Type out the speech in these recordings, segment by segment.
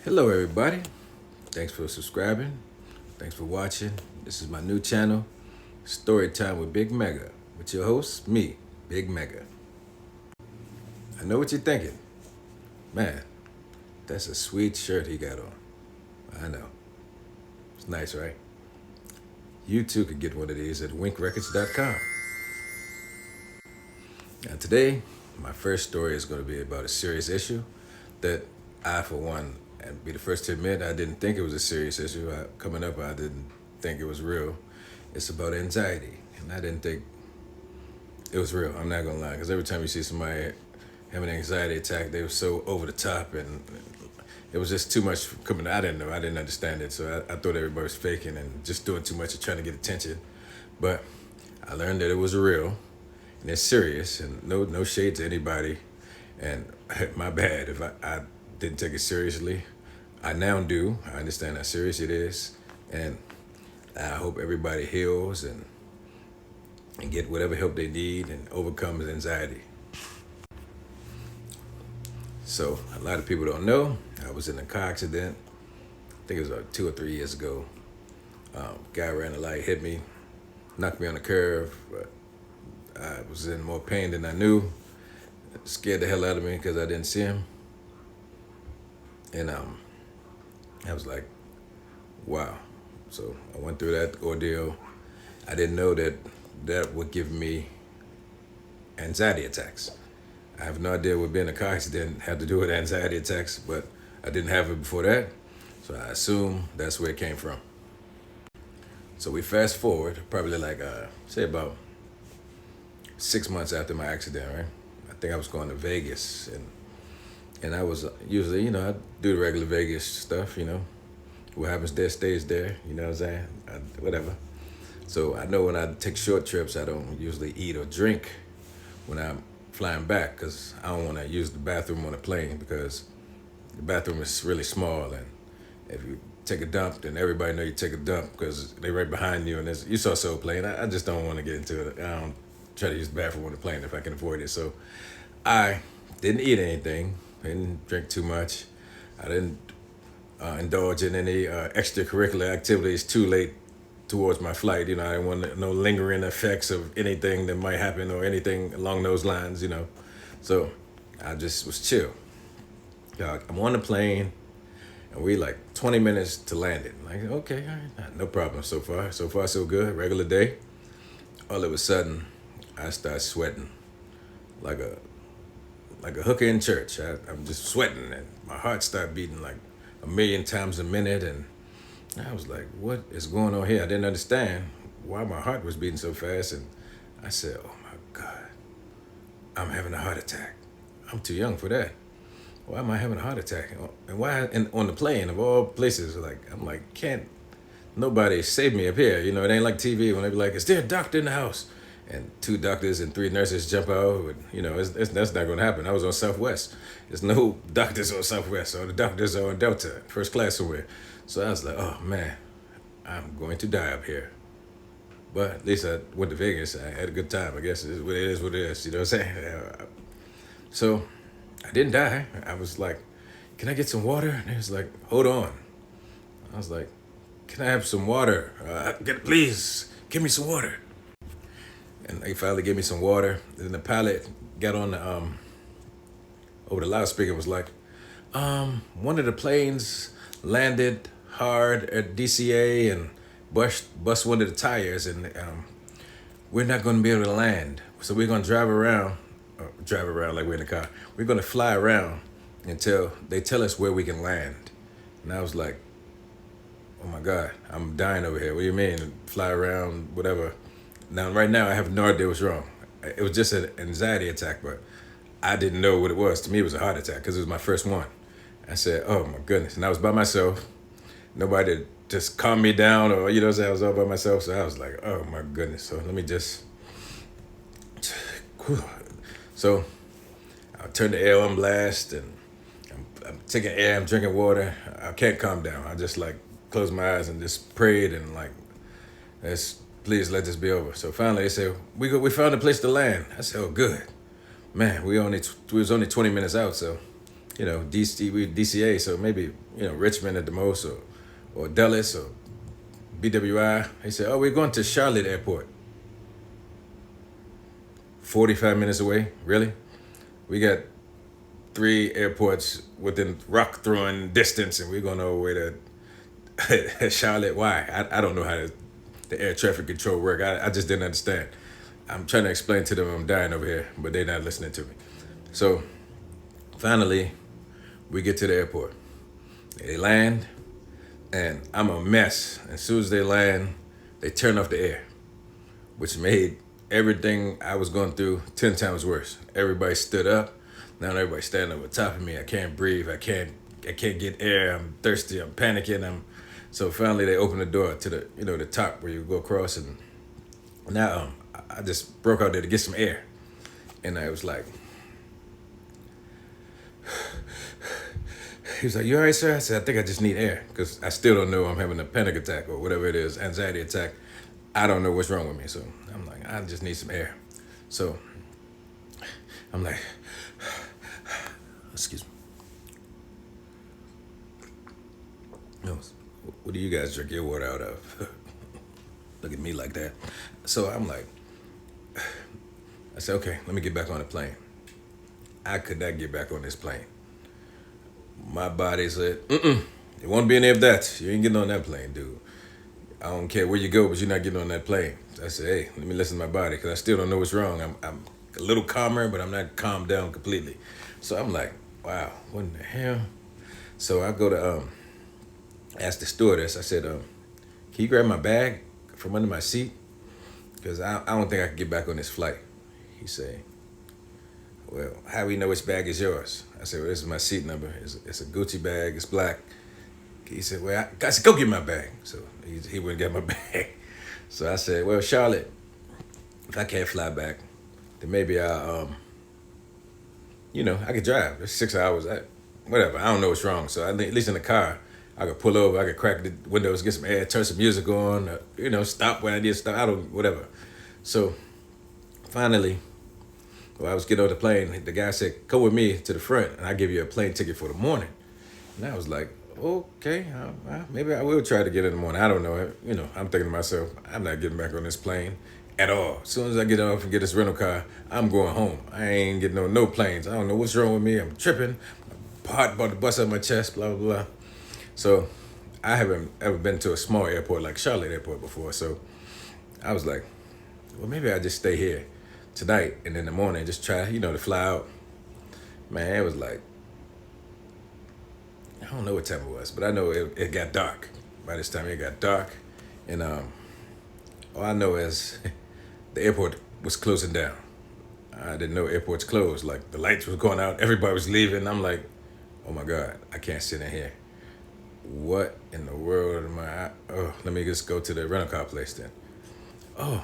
Hello, everybody. Thanks for subscribing. Thanks for watching. This is my new channel, Storytime with Big Mega, with your host, me, Big Mega. I know what you're thinking. Man, that's a sweet shirt he got on. I know. It's nice, right? You too could get one of these at winkrecords.com. Now, today, my first story is going to be about a serious issue that I, for one, and be the first to admit, I didn't think it was a serious issue. Coming up, I didn't think it was real. It's about anxiety, and I didn't think it was real. I'm not gonna lie, because every time you see somebody having an anxiety attack, they were so over the top, and it was just too much coming. I didn't know. I didn't understand it, so I thought everybody was faking and just doing too much and trying to get attention. But I learned that it was real, and it's serious, and no shade to anybody. And my bad if I didn't take it seriously. I now do. I understand how serious it is, and I hope everybody heals and get whatever help they need and overcomes anxiety. So a lot of people don't know. I was in a car accident. I think it was like 2 or 3 years ago. Guy ran a light, hit me, knocked me on the curve. But I was in more pain than I knew. It scared the hell out of me because I didn't see him. And I was like, wow. So I went through that ordeal. I didn't know that would give me anxiety attacks. I have no idea what being in a car accident had to do with anxiety attacks, but I didn't have it before that. So I assume that's where it came from. So we fast forward, probably like, say about 6 months after my accident, right? I think I was going to Vegas, and I was usually, I do the regular Vegas stuff, What happens there stays there, you know what I'm saying? Whatever. So I know when I take short trips, I don't usually eat or drink when I'm flying back because I don't want to use the bathroom on a plane because the bathroom is really small, and if you take a dump, then everybody know you take a dump because they're right behind you, and you saw Soul Plane. I just don't want to get into it. I don't try to use the bathroom on the plane if I can avoid it. So I didn't eat anything. I didn't drink too much. I didn't indulge in any extracurricular activities too late towards my flight. I didn't want no lingering effects of anything that might happen or anything along those lines, So I just was chill. I'm on the plane, and we like 20 minutes to land it. Like, okay, all right, no problem so far. So far, so good. Regular day. All of a sudden, I start sweating like a hooker in church. I'm just sweating, and my heart started beating like a million times a minute, and I was like, what is going on here? I didn't understand why my heart was beating so fast, and I said, oh my God, I'm having a heart attack. I'm too young for that. Why am I having a heart attack? And why on the plane of all places? I'm like, can't nobody save me up here? It ain't like TV when they be like, is there a doctor in the house? And 2 doctors and 3 nurses jump out. That's not going to happen. I was on Southwest. There's no doctors on Southwest, or the doctors are on Delta, first class somewhere. So I was like, oh man, I'm going to die up here. But at least I went to Vegas. I had a good time. I guess it is what it is. You know what I'm saying? So I didn't die. I was like, can I get some water? And he was like, hold on. I was like, can I have some water? Please, give me some water. And they finally gave me some water. Then the pilot got on the over the loudspeaker and was like, one of the planes landed hard at DCA and bust one of the tires, and we're not going to be able to land. So we're going to drive around like we're in the car. We're going to fly around until they tell us where we can land. And I was like, oh my God, I'm dying over here. What do you mean? Fly around, whatever. Now, right now, I have no idea what's wrong. It was just an anxiety attack, but I didn't know what it was. To me, it was a heart attack because it was my first one. I said, oh my goodness. And I was by myself. Nobody just calmed me down, or, I was all by myself. So I was like, oh my goodness. So let me just. So I turned the air on blast, and I'm taking air, I'm drinking water. I can't calm down. I just closed my eyes and just prayed and please let this be over. So finally they said, we found a place to land. I said, oh good. Man, we was only 20 minutes out, so DCA, so maybe, Richmond at the most, or Dulles, or BWI. He said, oh, we're going to Charlotte Airport. 45 minutes away? Really? We got 3 airports within rock throwing distance, and we're going all the way to Charlotte. Why? I don't know how the air traffic control work. I just didn't understand. I'm trying to explain to them I'm dying over here, but they're not listening to me. So finally, we get to the airport. They land, and I'm a mess. As soon as they land, they turn off the air, which made everything I was going through 10 times worse. Everybody stood up. Now everybody's standing over top of me. I can't breathe. I can't get air. I'm thirsty. I'm panicking. So finally they opened the door to the the top where you go across, and now I just broke out there to get some air, and I was like, he was like, you all right, sir? I said, I think I just need air, because I still don't know I'm having a panic attack or whatever it is, anxiety attack. I don't know what's wrong with me. So I'm like, I just need some air. So I'm like, excuse me. No, what do you guys drink your water out of? Look at me like that. So I'm like, I said, okay, let me get back on the plane. I could not get back on this plane. My body said, it won't be any of that. You ain't getting on that plane, dude. I don't care where you go, but you're not getting on that plane. So I said, hey, let me listen to my body, because I still don't know what's wrong. I'm a little calmer, but I'm not calmed down completely. So I'm like, wow, what in the hell? So I go to ask the stewardess. I said, can you grab my bag from under my seat? Because I don't think I can get back on this flight. He said, well, how do we know which bag is yours? I said, well, this is my seat number. It's a Gucci bag. It's black. He said, well, I said, go get my bag. So he wouldn't get my bag. So I said, well, Charlotte, if I can't fly back, then maybe I could drive. It's 6 hours. Whatever. I don't know what's wrong. So I think, at least in the car, I could pull over. I could crack the windows, get some air, turn some music on, stop when I need to stop. Whatever. So finally, I was getting on the plane. The guy said, come with me to the front, and I'll give you a plane ticket for the morning. And I was like, okay, maybe I will try to get in the morning. I don't know. I'm thinking to myself, I'm not getting back on this plane at all. As soon as I get off and get this rental car, I'm going home. I ain't getting on no planes. I don't know what's wrong with me. I'm tripping. My heart about to bust out my chest, blah, blah, blah. So I haven't ever been to a small airport like Charlotte Airport before. So I was like, well, maybe I just stay here tonight, and in the morning just try, to fly out. Man, it was like, I don't know what time it was, but I know it got dark. By this time it got dark, and all I know is the airport was closing down. I didn't know airports closed. Like, the lights was going out, everybody was leaving. I'm like, oh my God, I can't sit in here. What in the world am I? Oh, let me just go to the rental car place then. Oh,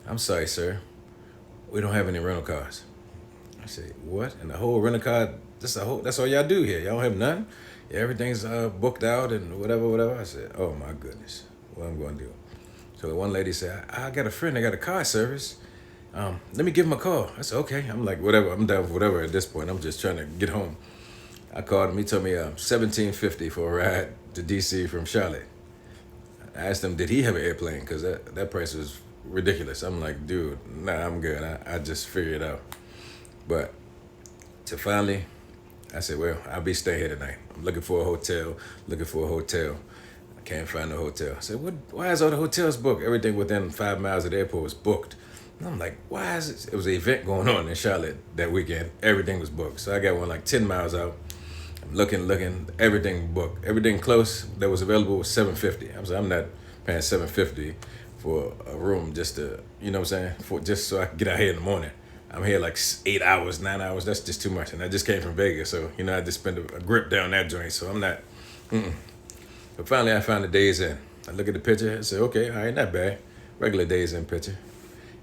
I'm sorry, sir. We don't have any rental cars. I said, what? And the whole rental car, that's all y'all do here. Y'all don't have none? Yeah, everything's booked out and whatever. I said, oh my goodness, what I'm going to do? So the one lady said, I got a friend that got a car service. Let me give him a call. I said, okay. I'm like, whatever. I'm down for whatever at this point. I'm just trying to get home. I called him. He told me $17.50 for a ride to DC from Charlotte. I asked him, did he have an airplane? Because that price was ridiculous. I'm like, dude, nah, I'm good. I just figured it out. But to finally, I said, well, I'll be staying here tonight. I'm looking for a hotel. I can't find a hotel. I said, why is all the hotels booked? Everything within 5 miles of the airport was booked. And I'm like, why is it? It was an event going on in Charlotte that weekend. Everything was booked. So I got one like 10 miles out. I'm looking, everything booked. Everything close that was available was $750. I was like, I'm not paying $750 for a room just to, just so I can get out here in the morning. I'm here like 8 hours, 9 hours. That's just too much. And I just came from Vegas. So, I just spent a grip down that joint. So I'm not, But finally I found the Days Inn. I look at the picture and say, okay, all right, not bad. Regular Days Inn picture.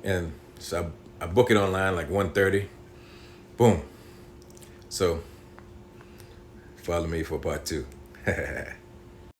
And so I book it online like 1:30. Boom. So follow me for part 2.